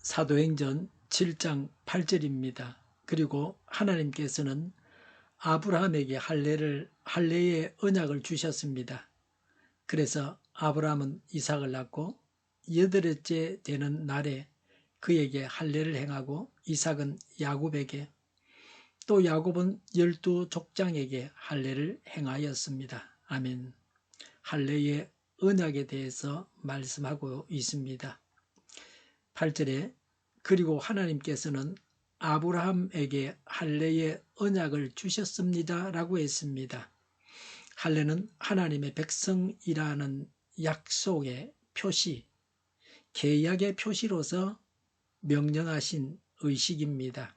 사도행전 7장 8절입니다. 그리고 하나님께서는 아브라함에게 할례의 언약을 주셨습니다. 그래서 아브라함은 이삭을 낳고 여덟째 되는 날에 그에게 할례를 행하고 이삭은 야곱에게 또 야곱은 12족장에게 할례를 행하였습니다. 아멘. 할례의 언약에 대해서 말씀하고 있습니다. 8절에 그리고 하나님께서는 아브라함에게 할례의 언약을 주셨습니다 라고 했습니다. 할례는 하나님의 백성이라는 약속의 표시, 계약의 표시로서 명령하신 의식입니다.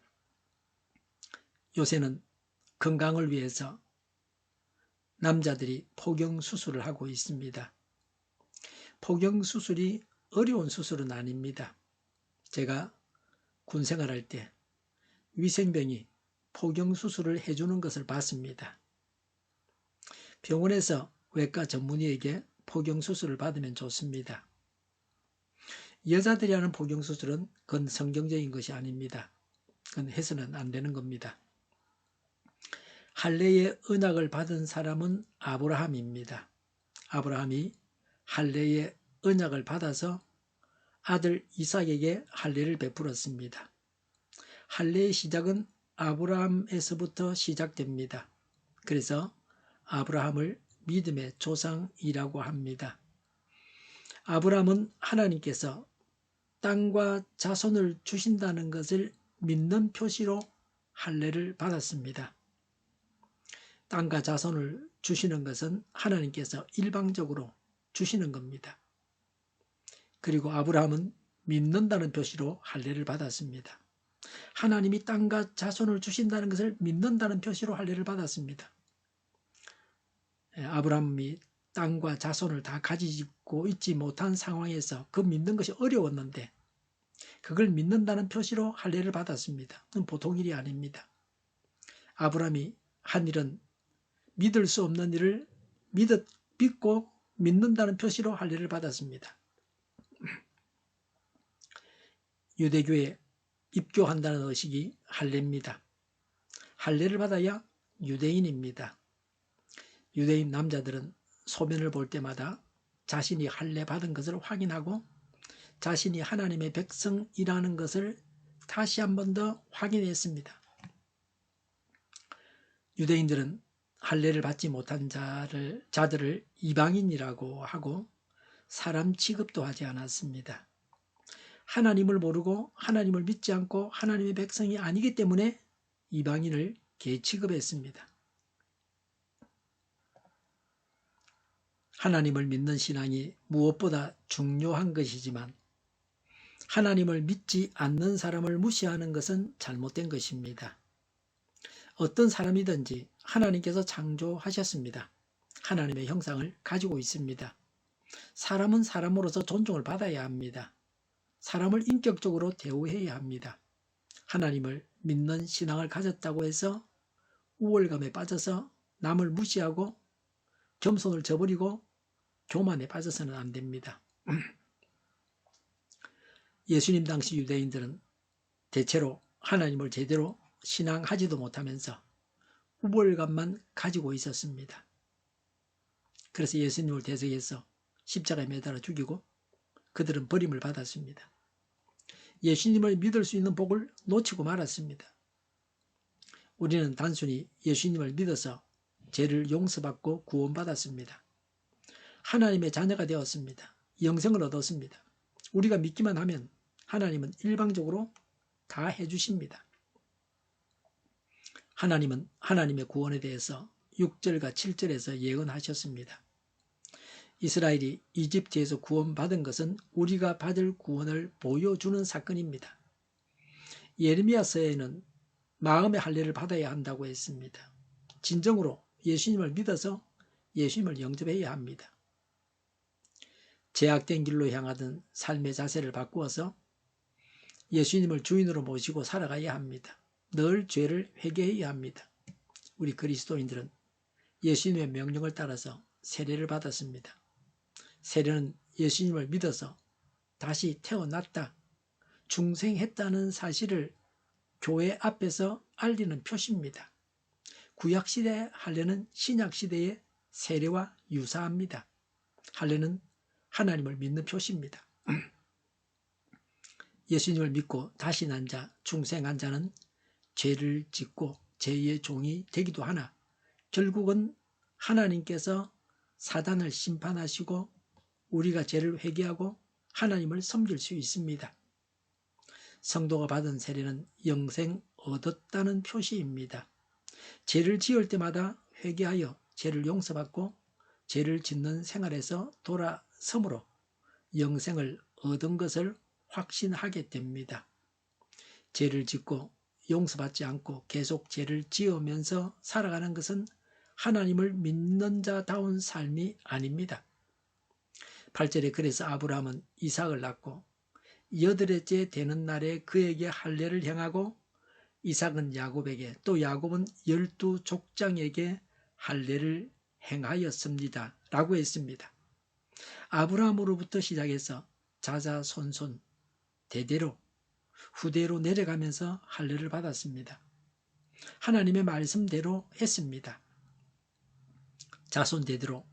요새는 건강을 위해서 남자들이 포경수술을 하고 있습니다. 포경수술이 어려운 수술은 아닙니다. 제가 군 생활할 때 위생병이 포경수술을 해주는 것을 봤습니다. 병원에서 외과 전문의에게 포경수술을 받으면 좋습니다. 여자들이 하는 포경수술은 그건 성경적인 것이 아닙니다. 그건 해서는 안 되는 겁니다. 할례의 언약을 받은 사람은 아브라함입니다. 아브라함이 할례의 언약을 받아서 아들 이삭에게 할례를 베풀었습니다. 할례의 시작은 아브라함에서부터 시작됩니다. 그래서 아브라함을 믿음의 조상이라고 합니다. 아브라함은 하나님께서 땅과 자손을 주신다는 것을 믿는 표시로 할례를 받았습니다. 땅과 자손을 주시는 것은 하나님께서 일방적으로 주시는 겁니다. 그리고 아브라함은 믿는다는 표시로 할례를 받았습니다. 하나님이 땅과 자손을 주신다는 것을 믿는다는 표시로 할례를 받았습니다. 아브라함이 땅과 자손을 다 가지고 있지 못한 상황에서 그 믿는 것이 어려웠는데 그걸 믿는다는 표시로 할례를 받았습니다. 그건 보통 일이 아닙니다. 아브라함이 한 일은 믿을 수 없는 일을 믿고 믿는다는 표시로 할례를 받았습니다. 유대교에 입교한다는 의식이 할례입니다. 할례를 받아야 유대인입니다. 유대인 남자들은 소변을 볼 때마다 자신이 할례 받은 것을 확인하고 자신이 하나님의 백성이라는 것을 다시 한 번 더 확인했습니다. 유대인들은 할례를 받지 못한 자들을 이방인이라고 하고 사람 취급도 하지 않았습니다. 하나님을 모르고 하나님을 믿지 않고 하나님의 백성이 아니기 때문에 이방인을 계취급했습니다. 하나님을 믿는 신앙이 무엇보다 중요한 것이지만 하나님을 믿지 않는 사람을 무시하는 것은 잘못된 것입니다. 어떤 사람이든지 하나님께서 창조하셨습니다. 하나님의 형상을 가지고 있습니다. 사람은 사람으로서 존중을 받아야 합니다. 사람을 인격적으로 대우해야 합니다. 하나님을 믿는 신앙을 가졌다고 해서 우월감에 빠져서 남을 무시하고 겸손을 저버리고 교만에 빠져서는 안 됩니다. 예수님 당시 유대인들은 대체로 하나님을 제대로 신앙하지도 못하면서 우월감만 가지고 있었습니다. 그래서 예수님을 대적해서 십자가에 매달아 죽이고 그들은 버림을 받았습니다. 예수님을 믿을 수 있는 복을 놓치고 말았습니다. 우리는 단순히 예수님을 믿어서 죄를 용서받고 구원받았습니다. 하나님의 자녀가 되었습니다. 영생을 얻었습니다. 우리가 믿기만 하면 하나님은 일방적으로 다 해주십니다. 하나님은 하나님의 구원에 대해서 6절과 7절에서 예언하셨습니다. 이스라엘이 이집트에서 구원받은 것은 우리가 받을 구원을 보여주는 사건입니다. 예레미야서에는 마음의 할례를 받아야 한다고 했습니다. 진정으로 예수님을 믿어서 예수님을 영접해야 합니다. 제약된 길로 향하던 삶의 자세를 바꾸어서 예수님을 주인으로 모시고 살아가야 합니다. 늘 죄를 회개해야 합니다. 우리 그리스도인들은 예수님의 명령을 따라서 세례를 받았습니다. 세례는 예수님을 믿어서 다시 태어났다, 중생했다는 사실을 교회 앞에서 알리는 표시입니다. 구약시대 할례는 신약시대의 세례와 유사합니다. 할례는 하나님을 믿는 표시입니다. 예수님을 믿고 다시 난 자, 중생한 자는 죄를 짓고 죄의 종이 되기도 하나 결국은 하나님께서 사단을 심판하시고 우리가 죄를 회개하고 하나님을 섬길 수 있습니다. 성도가 받은 세례는 영생 얻었다는 표시입니다. 죄를 지을 때마다 회개하여 죄를 용서받고 죄를 짓는 생활에서 돌아섬으로 영생을 얻은 것을 확신하게 됩니다. 죄를 짓고 용서받지 않고 계속 죄를 지으면서 살아가는 것은 하나님을 믿는 자다운 삶이 아닙니다. 8절에 그래서 아브라함은 이삭을 낳고 8회째 되는 날에 그에게 할례를 행하고 이삭은 야곱에게 또 야곱은 12족장에게 할례를 행하였습니다. 라고 했습니다. 아브라함으로부터 시작해서 자자손손 대대로 후대로 내려가면서 할례를 받았습니다. 하나님의 말씀대로 했습니다. 자손 대대로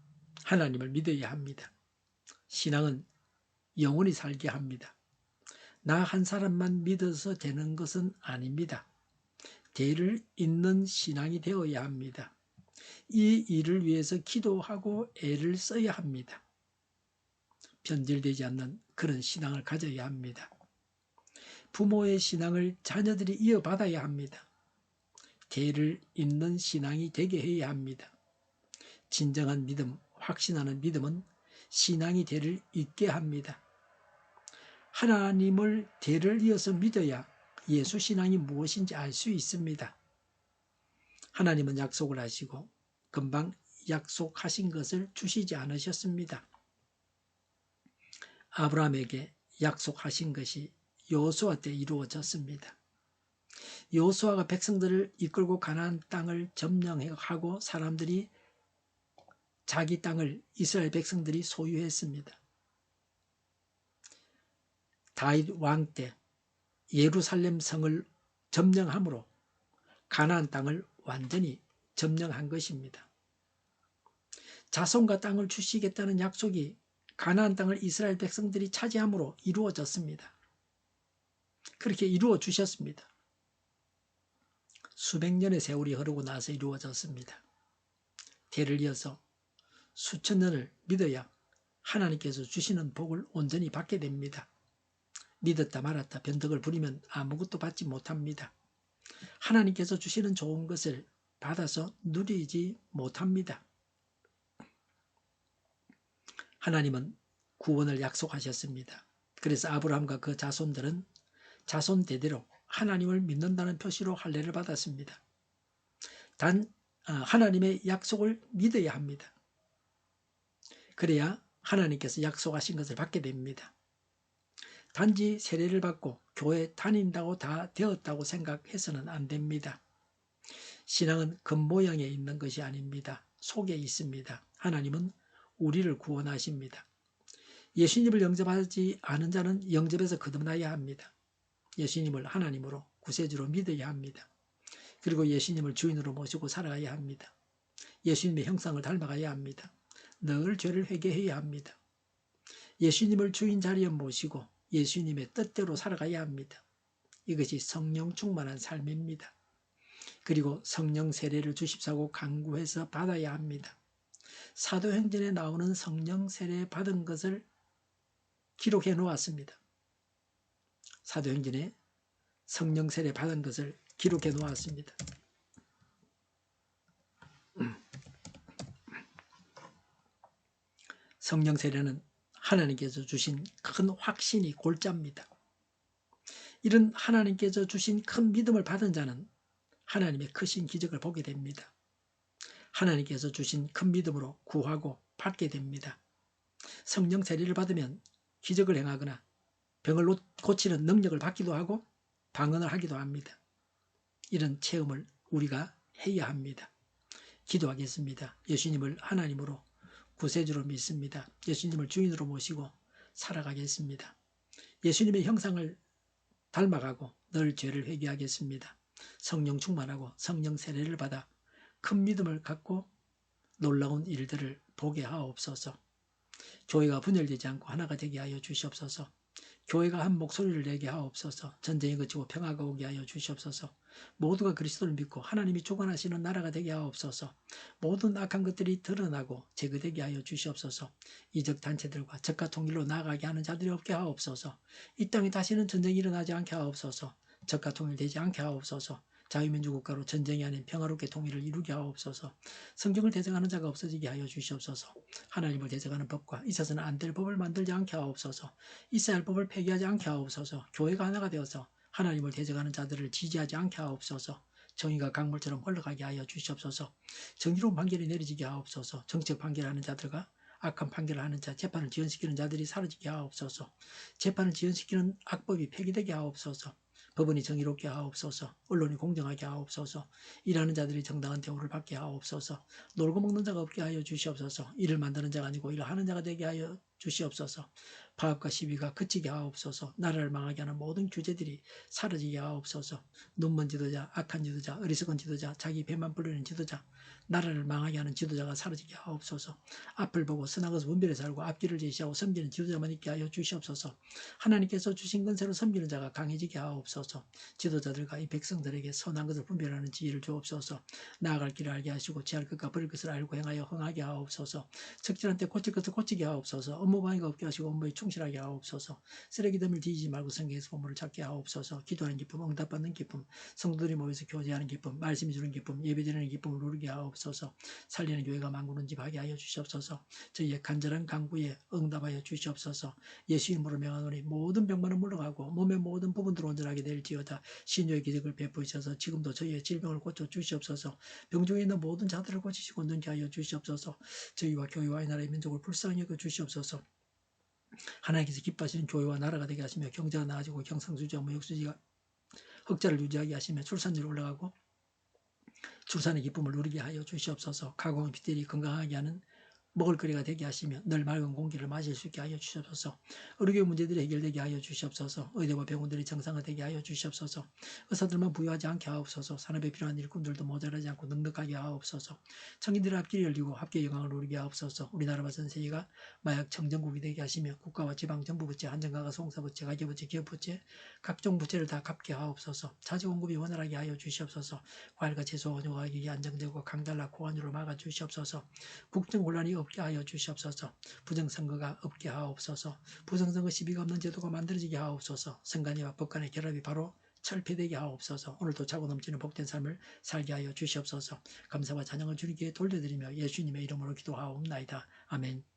하나님을 믿어야 합니다. 신앙은 영원히 살게 합니다. 나 한 사람만 믿어서 되는 것은 아닙니다. 대를 잇는 신앙이 되어야 합니다. 이 일을 위해서 기도하고 애를 써야 합니다. 변질되지 않는 그런 신앙을 가져야 합니다. 부모의 신앙을 자녀들이 이어받아야 합니다. 대를 잇는 신앙이 되게 해야 합니다. 진정한 믿음, 확신하는 믿음은 신앙이 대를 잇게 합니다. 하나님을 대를 이어서 믿어야 예수 신앙이 무엇인지 알 수 있습니다. 하나님은 약속을 하시고 금방 약속하신 것을 주시지 않으셨습니다. 아브라함에게 약속하신 것이 여호수아 때 이루어졌습니다. 여호수아가 백성들을 이끌고 가나안 땅을 점령하고 사람들이 자기 땅을 이스라엘 백성들이 소유했습니다. 다윗 왕 때 예루살렘 성을 점령함으로 가나안 땅을 완전히 점령한 것입니다. 자손과 땅을 주시겠다는 약속이 가나안 땅을 이스라엘 백성들이 차지함으로 이루어졌습니다. 그렇게 이루어 주셨습니다. 수백 년의 세월이 흐르고 나서 이루어졌습니다. 대를 이어서 수천 년을 믿어야 하나님께서 주시는 복을 온전히 받게 됩니다. 믿었다 말았다 변덕을 부리면 아무것도 받지 못합니다. 하나님께서 주시는 좋은 것을 받아서 누리지 못합니다. 하나님은 구원을 약속하셨습니다. 그래서 아브라함과 그 자손들은 자손 대대로 하나님을 믿는다는 표시로 할례를 받았습니다. 단 하나님의 약속을 믿어야 합니다. 그래야 하나님께서 약속하신 것을 받게 됩니다. 단지 세례를 받고 교회 다닌다고 다 되었다고 생각해서는 안 됩니다. 신앙은 겉모양에 있는 것이 아닙니다. 속에 있습니다. 하나님은 우리를 구원하십니다. 예수님을 영접하지 않은 자는 영접해서 거듭나야 합니다. 예수님을 하나님으로 구세주로 믿어야 합니다. 그리고 예수님을 주인으로 모시고 살아가야 합니다. 예수님의 형상을 닮아가야 합니다. 늘 죄를 회개해야 합니다. 예수님을 주인 자리에 모시고 예수님의 뜻대로 살아가야 합니다. 이것이 성령 충만한 삶입니다. 그리고 성령 세례를 주십사고 간구해서 받아야 합니다. 사도행전에 나오는 성령 세례 받은 것을 기록해 놓았습니다. 사도행전에 성령 세례 받은 것을 기록해 놓았습니다. 성령 세례는 하나님께서 주신 큰 확신이 골자입니다. 이런 하나님께서 주신 큰 믿음을 받은 자는 하나님의 크신 기적을 보게 됩니다. 하나님께서 주신 큰 믿음으로 구하고 받게 됩니다. 성령 세례를 받으면 기적을 행하거나 병을 고치는 능력을 받기도 하고 방언을 하기도 합니다. 이런 체험을 우리가 해야 합니다. 기도하겠습니다. 예수님을 하나님으로 구세주로 믿습니다. 예수님을 주인으로 모시고 살아가겠습니다. 예수님의 형상을 닮아가고 늘 죄를 회개하겠습니다. 성령 충만하고 성령 세례를 받아 큰 믿음을 갖고 놀라운 일들을 보게 하옵소서. 교회가 분열되지 않고 하나가 되게 하여 주시옵소서. 교회가 한 목소리를 내게 하옵소서. 전쟁이 그치고 평화가 오게 하여 주시옵소서. 모두가 그리스도를 믿고 하나님이 주관하시는 나라가 되게 하옵소서. 모든 악한 것들이 드러나고 제거되게 하여 주시옵소서. 이적 단체들과 적과 통일로 나아가게 하는 자들이 없게 하옵소서. 이 땅에 다시는 전쟁이 일어나지 않게 하옵소서. 적과 통일되지 않게 하옵소서. 자유민주 국가로 전쟁이 아닌 평화롭게 통일을 이루게 하옵소서. 성경을 대적하는 자가 없어지게 하여 주시옵소서. 하나님을 대적하는 법과 있어서는 안 될 법을 만들지 않게 하옵소서. 있어야 할 법을 폐기하지 않게 하옵소서. 교회가 하나가 되어서 하나님을 대적하는 자들을 지지하지 않게 하옵소서. 정의가 강물처럼 흘러가게 하여 주시옵소서. 정의로운 판결이 내려지게 하옵소서. 정책 판결하는 자들과 악한 판결을 하는 자, 재판을 지연시키는 자들이 사라지게 하옵소서. 재판을 지연시키는 악법이 폐기되게 하옵소서. 법원이 정의롭게 하옵소서. 언론이 공정하게 하옵소서. 일하는 자들이 정당한 대우를 받게 하옵소서. 놀고 먹는 자가 없게 하여 주시옵소서. 일을 만드는 자가 아니고 일을 하는 자가 되게 하여 주시옵소서. 파업과 시비가 그치게 하옵소서. 나라를 망하게 하는 모든 규제들이 사라지게 하옵소서. 눈먼 지도자, 악한 지도자, 어리석은 지도자, 자기 배만 부르는 지도자, 나라를 망하게 하는 지도자가 사라지게 하옵소서. 앞을 보고 선한 것을 분별해서 알고 앞길을 제시하고 섬기는 지도자만 있게 하여 주시옵소서. 하나님께서 주신 건세로 섬기는 자가 강해지게 하옵소서. 지도자들과 이 백성들에게 선한 것을 분별하는 지혜를 주옵소서. 나아갈 길을 알게 하시고 지할 것과 버릴 것을 알고 행하여 흥하게 하옵소서. 적절한 때 고칠 것을 고치게 하옵소서. 업무 방해가 없게 하시고 업무에 충실하게 하옵소서. 쓰레기덤을 뒤지지 말고 성경에서 보물을 찾게 하옵소서. 기도하는 기쁨, 응답받는 기쁨, 성도들이 모여서 교제하는 기쁨, 말씀이 주는 기쁨, 예배드리는 기쁨을 누리게 하옵소서. 살리는 교회가 만구는 집 하게 하여 주시옵소서. 저희의 간절한 간구에 응답하여 주시옵소서. 예수 이름으로 명하노니 모든 병만은 물러가고 몸의 모든 부분들 온전하게 될지어다. 신유의 기적을 베푸셔서 지금도 저희의 질병을 고쳐 주시옵소서. 병중에 있는 모든 자들을 고치시고 눈게 하여 주시옵소서. 저희와 교회와 이 나라의 민족을 불쌍히 여겨 주시옵소서. 하나님께서 기뻐하시는 교회와 나라가 되게 하시며 경제가 나아지고 경상수지와 무역수지가 흑자를 유지하게 하시며 출산율이 올라가고 출산의 기쁨을 누리게 하여 주시옵소서. 가공의 빚들이 건강하게 하는 먹을거리가 되게 하시며 늘 맑은 공기를 마실 수 있게 하여 주시옵소서. 의료계 문제들이 해결되게 하여 주시옵소서. 의대와 병원들이 정상화되게 하여 주시옵소서. 의사들만 부유하지 않게 하옵소서. 산업에 필요한 일꾼들도 모자라지 않고 넉넉하게 하옵소서. 청인들의 앞길이 열리고 합계의 영광을 누리게 하옵소서. 우리나라와 전 세계가 마약 청정국이 되게 하시며 국가와 지방 정부부채, 한정가가 송사부채, 가계부채, 기업부채, 각종 부채를 다 갚게 하옵소서. 자재공급이 원활하게 하여 주시옵소서. 과일과 채소, 원유 가격이 안정되고 강달락 고환율을 막아 주시옵소서. 국정곤란이 없게 하여 주시옵소서. 부정선거가 없게 하옵소서. 부정선거 시비가 없는 제도가 만들어지게 하옵소서. 선관위와 법관의 결합이 바로 철폐되게 하옵소서. 오늘도 차고 넘치는 복된 삶을 살게 하여 주시옵소서. 감사와 찬양을 주님께 돌려드리며 예수님의 이름으로 기도하옵나이다. 아멘.